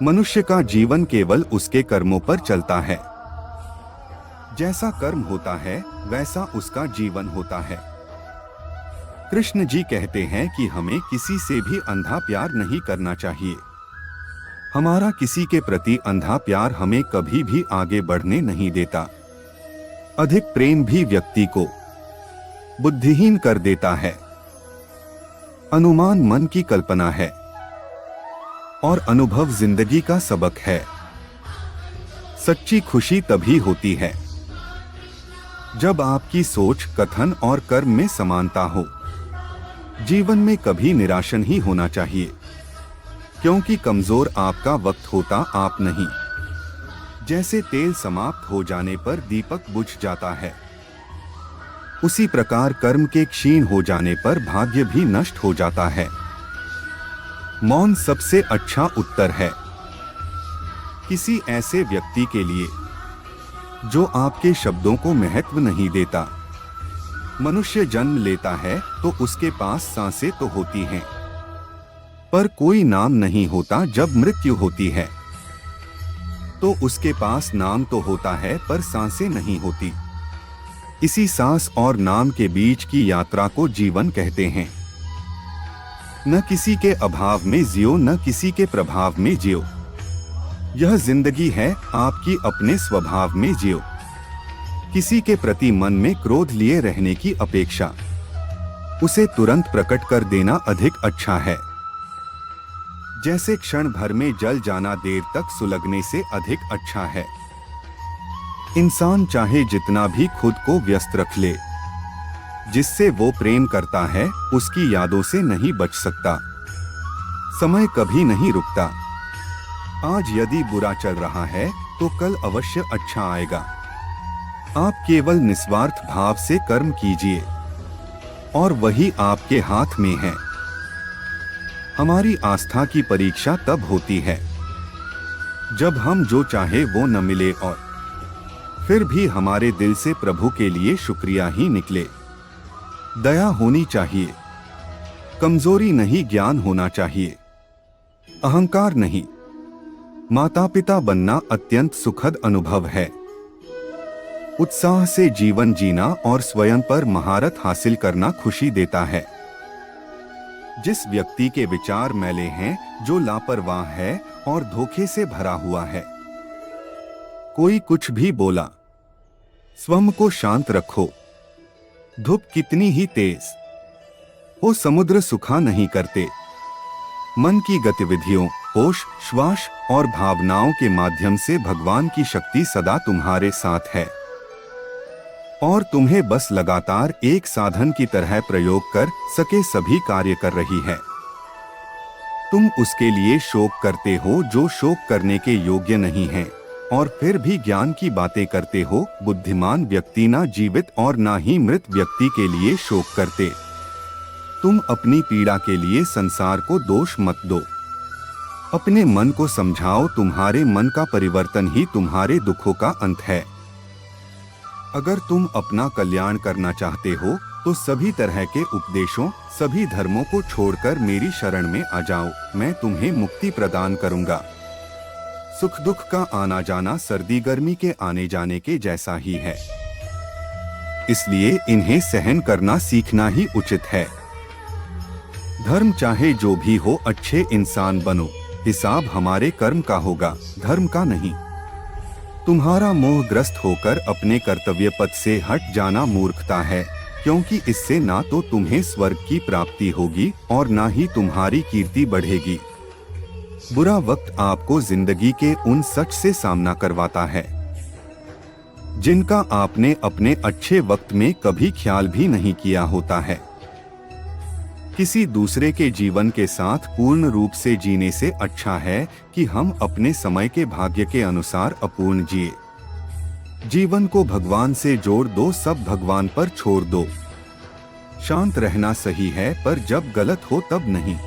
मनुष्य का जीवन केवल उसके कर्मों पर चलता है। जैसा कर्म होता है वैसा उसका जीवन होता है। कृष्ण जी कहते हैं कि हमें किसी से भी अंधा प्यार नहीं करना चाहिए। हमारा किसी के प्रति अंधा प्यार हमें कभी भी आगे बढ़ने नहीं देता। अधिक प्रेम भी व्यक्ति को बुद्धिहीन कर देता है। अनुमान मन की कल्पना है और अनुभव जिंदगी का सबक है। सच्ची खुशी तभी होती है जब आपकी सोच, कथन और कर्म में समानता हो। जीवन में कभी निराश नहीं होना चाहिए, क्योंकि कमजोर आपका वक्त होता आप नहीं। जैसे तेल समाप्त हो जाने पर दीपक बुझ जाता है, उसी प्रकार कर्म के क्षीण हो जाने पर भाग्य भी नष्ट हो जाता है। मौन सबसे अच्छा उत्तर है किसी ऐसे व्यक्ति के लिए जो आपके शब्दों को महत्व नहीं देता। मनुष्य जन्म लेता है तो उसके पास सांसें तो होती हैं, पर कोई नाम नहीं होता। जब मृत्यु होती है तो उसके पास नाम तो होता है पर सांसें नहीं होती। इसी सांस और नाम के बीच की यात्रा को जीवन कहते हैं। न किसी के अभाव में जियो, न किसी के प्रभाव में जियो। यह जिंदगी है आपकी अपने स्वभाव में जियो। किसी के प्रति मन में क्रोध लिए रहने की अपेक्षा उसे तुरंत प्रकट कर देना अधिक अच्छा है। जैसे क्षण भर में जल जाना देर तक सुलगने से अधिक अच्छा है। इंसान चाहे जितना भी खुद को व्यस्त रख ले, जिससे वो प्रेम करता है उसकी यादों से नहीं बच सकता। समय कभी नहीं रुकता। आज यदि बुरा चल रहा है तो कल अवश्य अच्छा आएगा। आप केवल निस्वार्थ भाव से कर्म कीजिए और वही आपके हाथ में है। हमारी आस्था की परीक्षा तब होती है जब हम जो चाहे वो न मिले और फिर भी हमारे दिल से प्रभु के लिए शुक्रिया ही निकले। दया होनी चाहिए, कमजोरी नहीं, ज्ञान होना चाहिए, अहंकार नहीं। माता पिता बनना अत्यंत सुखद अनुभव है। उत्साह से जीवन जीना और स्वयं पर महारत हासिल करना खुशी देता है। जिस व्यक्ति के विचार मैले हैं, जो लापरवाह है और धोखे से भरा हुआ है, कोई कुछ भी बोला, स्वयं को शांत रखो। धूप कितनी ही तेज हो, समुद्र सुखा नहीं करते। मन की गतिविधियों, होश, श्वास और भावनाओं के माध्यम से भगवान की शक्ति सदा तुम्हारे साथ है और तुम्हें बस लगातार एक साधन की तरह प्रयोग कर सके सभी कार्य कर रही है। तुम उसके लिए शोक करते हो जो शोक करने के योग्य नहीं है, और फिर भी ज्ञान की बातें करते हो। बुद्धिमान व्यक्ति ना जीवित और ना ही मृत व्यक्ति के लिए शोक करते। तुम अपनी पीड़ा के लिए संसार को दोष मत दो। अपने मन को समझाओ, तुम्हारे मन का परिवर्तन ही तुम्हारे दुखों का अंत है। अगर तुम अपना कल्याण करना चाहते हो तो सभी तरह के उपदेशों, सभी धर्मों को छोड़कर मेरी शरण में आ जाओ। मैं तुम्हें मुक्ति प्रदान करूंगा। सुख दुख का आना जाना सर्दी गर्मी के आने जाने के जैसा ही है, इसलिए इन्हें सहन करना सीखना ही उचित है। धर्म चाहे जो भी हो, अच्छे इंसान बनो। हिसाब हमारे कर्म का होगा, धर्म का नहीं। तुम्हारा मोहग्रस्त होकर अपने कर्तव्य पथ से हट जाना मूर्खता है, क्योंकि इससे ना तो तुम्हें स्वर्ग की प्राप्ति होगी और ना ही तुम्हारी कीर्ति बढ़ेगी। बुरा वक्त आपको जिंदगी के उन सच से सामना करवाता है जिनका आपने अपने अच्छे वक्त में कभी ख्याल भी नहीं किया होता है। किसी दूसरे के जीवन के साथ पूर्ण रूप से जीने से अच्छा है कि हम अपने समय के भाग्य के अनुसार अपूर्ण जिए। जीवन को भगवान से जोड़ दो, सब भगवान पर छोड़ दो। शांत रहना सही है, पर जब गलत हो तब नहीं।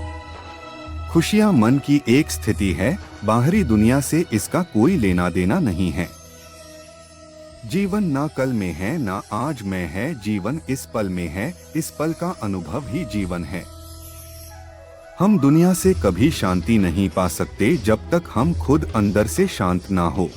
खुशियां मन की एक स्थिति है, बाहरी दुनिया से इसका कोई लेना देना नहीं है। जीवन ना कल में है ना आज में है, जीवन इस पल में है। इस पल का अनुभव ही जीवन है। हम दुनिया से कभी शांति नहीं पा सकते जब तक हम खुद अंदर से शांत ना हो।